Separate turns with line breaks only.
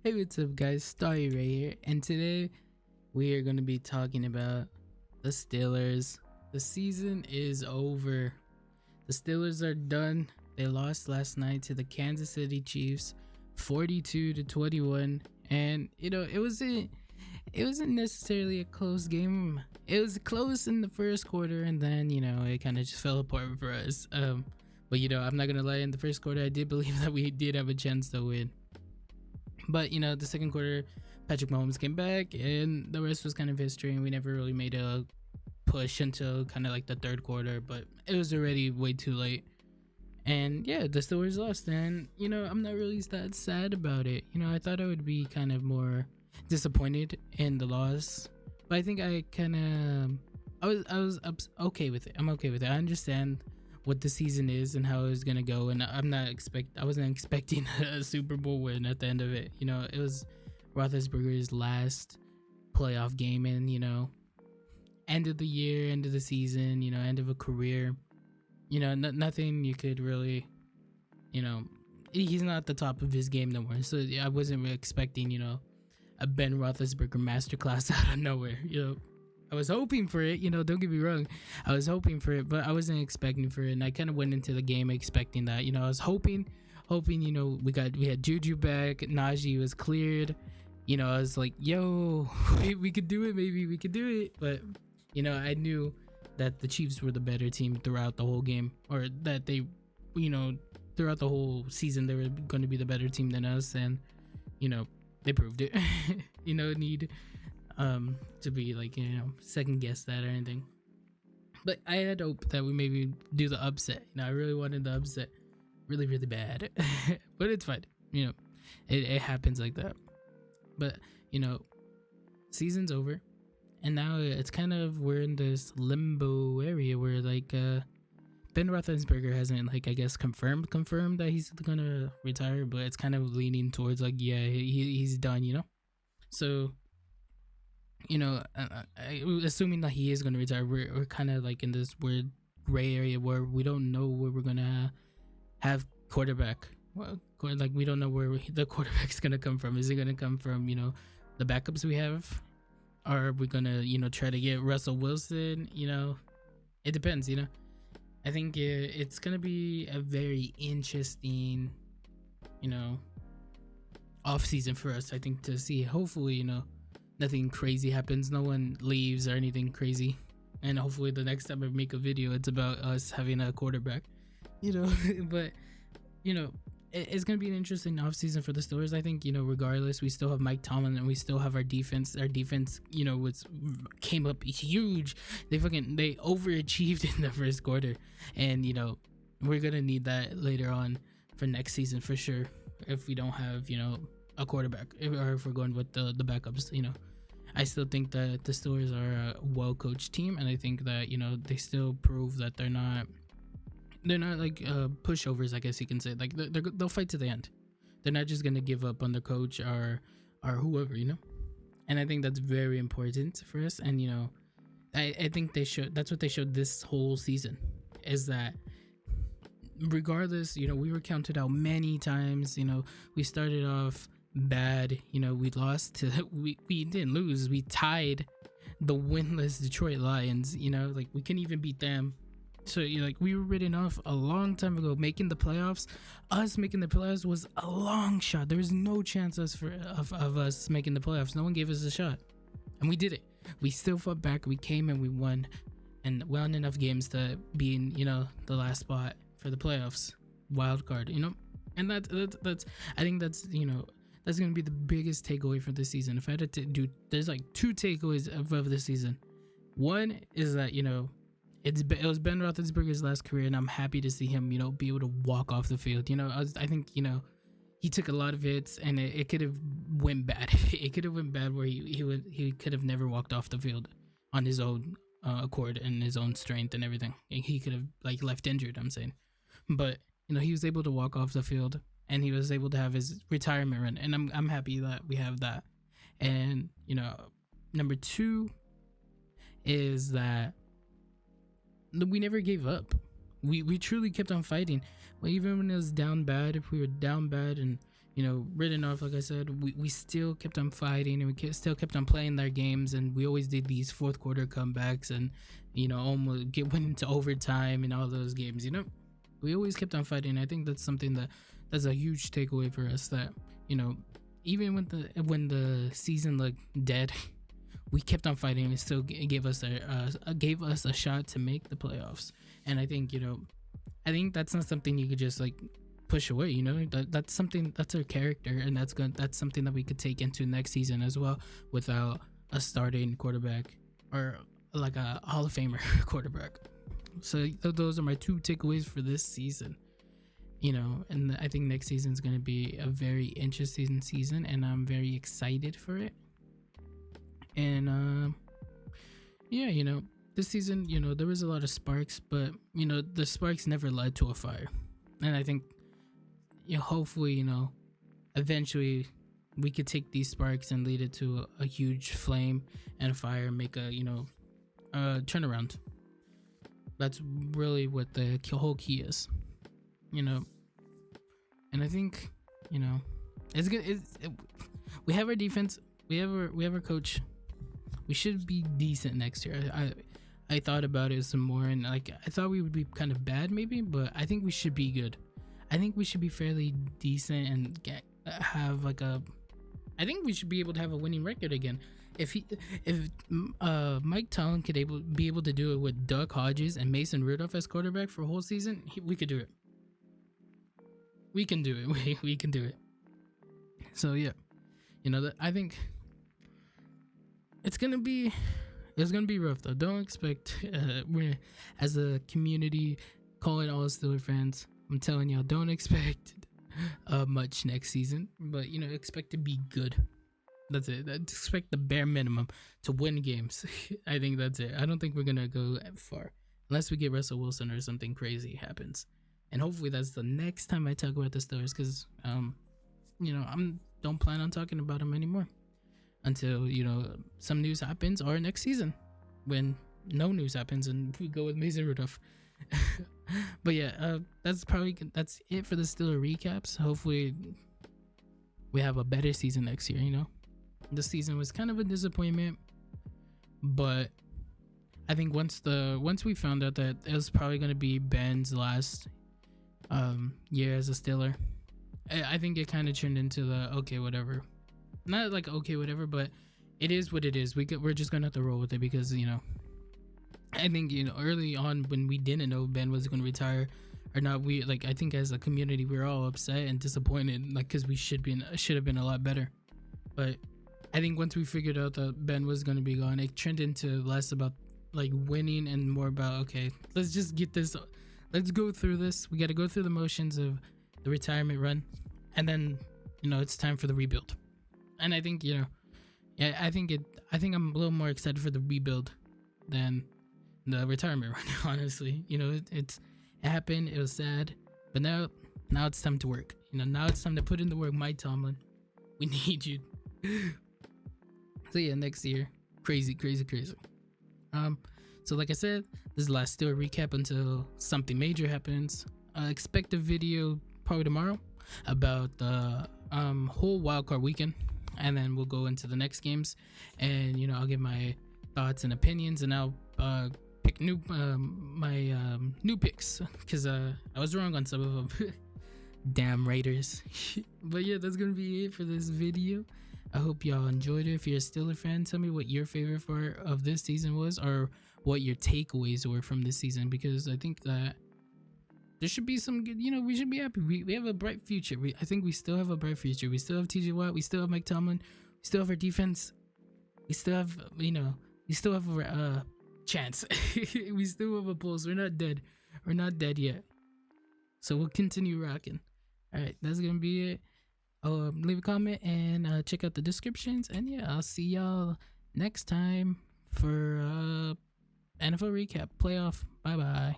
Hey, what's up, guys? Starry right here, and today we are going to be talking about the Steelers. The season is over. The Steelers are done. They lost last night to the Kansas City Chiefs, 42-21, and it wasn't necessarily a close game. It was close in the first quarter, and then it kind of just fell apart for us. But I'm not gonna lie. In the first quarter, I did believe that we did have a chance to win. But the second quarter, Patrick Mahomes came back, and the rest was kind of history. And we never really made a push until kind of like the third quarter, but it was already way too late. And yeah, the Steelers lost, and I'm not really that sad about it. I thought I would be kind of more disappointed in the loss, but I think I kind of okay with it. I'm okay with it. I understand what the season is and how it's gonna go, and I wasn't expecting a Super Bowl win at the end of it. It was Roethlisberger's last playoff game, and end of the year, end of the season, end of a career. Nothing you could really, he's not at the top of his game no more. So I wasn't really expecting, a Ben Roethlisberger masterclass out of nowhere. I was hoping for it. Don't get me wrong, I was hoping for it, but I wasn't expecting for it. And I kind of went into the game expecting that. I was hoping. We had Juju back. Najee was cleared. I was like, yo, we could do it. Maybe we could do it. But I knew that the Chiefs were the better team throughout the whole game, or that they, throughout the whole season, they were going to be the better team than us, and they proved it. Need to be like second guess that or anything. But I had hope that we maybe do the upset. I really wanted the upset, really, really bad. But it's fine. It happens like that. But season's over. And now it's kind of, we're in this limbo area where Ben Roethlisberger hasn't I guess confirmed that he's gonna retire, but it's kind of leaning towards he's done. So assuming that he is gonna retire, we're kind of in this weird gray area where we don't know where we're gonna have quarterback. Well, we don't know where the quarterback's gonna come from. Is it gonna come from the backups we have? Are we gonna try to get Russell Wilson? It depends. I think it's gonna be a very interesting off season for us. I think to see, hopefully nothing crazy happens, no one leaves or anything crazy, and hopefully the next time I make a video it's about us having a quarterback. But it's going to be an interesting offseason for the Steelers. I think, regardless, we still have Mike Tomlin and we still have our defense. Our defense, came up huge. They overachieved in the first quarter. And, we're going to need that later on for next season for sure. If we don't have, a quarterback, or if we're going with the backups, I still think that the Steelers are a well-coached team. And I think that, they still prove that they're not pushovers, I guess you can say. They'll fight to the end. They're not just gonna give up on the coach or whoever, and I think that's very important for us. And I think that's what they showed this whole season, is that regardless, we were counted out many times. We started off bad. We lost to we didn't lose, we tied the winless Detroit Lions. We couldn't even beat them. So we were written off a long time ago. Making the playoffs was a long shot. There was no chance of us making the playoffs. No one gave us a shot, and we did it. We still fought back. We came and we won, and won enough games to be in the last spot for the playoffs, wild card. And that's I think that's that's gonna be the biggest takeaway for this season. If I had to do, there's two takeaways of the season. One is that it was Ben Roethlisberger's last career, and I'm happy to see him, be able to walk off the field. I think, he took a lot of hits, and it could have went bad. It could have went bad where he could have never walked off the field on his own accord and his own strength and everything. He could have left injured, I'm saying. But he was able to walk off the field, and he was able to have his retirement run, and I'm happy that we have that. And number two is that we never gave up. We truly kept on fighting. Well, even when it was down bad, if we were down bad and written off. Like I said, we still kept on fighting, and still kept on playing their games, and we always did these fourth quarter comebacks, and almost went into overtime in all those games. We always kept on fighting. I think that's something that's a huge takeaway for us, that even when the season looked dead, we kept on fighting, and it still gave us a shot to make the playoffs. And I think that's not something you could just like push away. That's something, that's our character, and that's something that we could take into next season as well, without a starting quarterback or like a Hall of Famer quarterback. So those are my two takeaways for this season. And I think next season is going to be a very interesting season, and I'm very excited for it. And this season, there was a lot of sparks, but the sparks never led to a fire. And I think hopefully eventually we could take these sparks and lead it to a huge flame and a fire, and make a turnaround. That's really what the whole key is. And I think it's good. We have our defense, we have our coach. We should be decent next year. I thought about it some more, and I thought we would be kind of bad maybe, but I think we should be good. I think we should be fairly decent and I think we should be able to have a winning record again. If Mike Tomlin could be able to do it with Duck Hodges and Mason Rudolph as quarterback for a whole season, we could do it. We can do it. We can do it. So yeah, I think it's gonna be rough though. Don't expect we're, as a community, calling all Steelers fans, I'm telling y'all, don't expect much next season, but expect to be good. That's it. Expect the bare minimum to win games. I think that's it. I don't think we're gonna go far unless we get Russell Wilson or something crazy happens. And hopefully that's the next time I talk about the Steelers, because don't plan on talking about them anymore until some news happens, or next season when no news happens and we go with Mason Rudolph. But yeah, that's it for the Steelers recaps. Hopefully we have a better season next year. This season was kind of a disappointment, but I think once we found out that it was probably going to be Ben's last year as a Steeler, I think it kind of turned into the okay whatever, not like okay whatever, but it is what it is. We're just gonna have to roll with it, because I think early on when we didn't know Ben was going to retire or not, I think as a community we were all upset and disappointed, because we should have been a lot better. But I think once we figured out that Ben was going to be gone, it turned into less about winning and more about, okay, let's just get this, let's go through this. We got to go through the motions of the retirement run, and then it's time for the rebuild. And I think I think I'm a little more excited for the rebuild than the retirement run. Honestly, it happened, it was sad, but now it's time to work. Now it's time to put in the work. Mike Tomlin, we need you. So yeah, next year, crazy. So like I said, this is the last Steelers recap until something major happens. Expect a video probably tomorrow about the whole wildcard weekend, and then we'll go into the next games, and I'll give my thoughts and opinions, and I'll pick new picks, because I was wrong on some of them. Damn Raiders. But yeah, that's gonna be it for this video. I hope y'all enjoyed it. If you're a Steelers fan, tell me what your favorite part of this season was, or what your takeaways were from this season, because I think that there should be some good, we should be happy. We have a bright future. I think we still have a bright future. We still have TJ Watt. We still have Mike Tomlin. We still have our defense. We still have, we still have a chance. We still have a pulse. We're not dead. We're not dead yet. So we'll continue rocking. All right, that's going to be it. Leave a comment and check out the descriptions. And yeah, I'll see y'all next time for NFL recap playoff. Bye bye.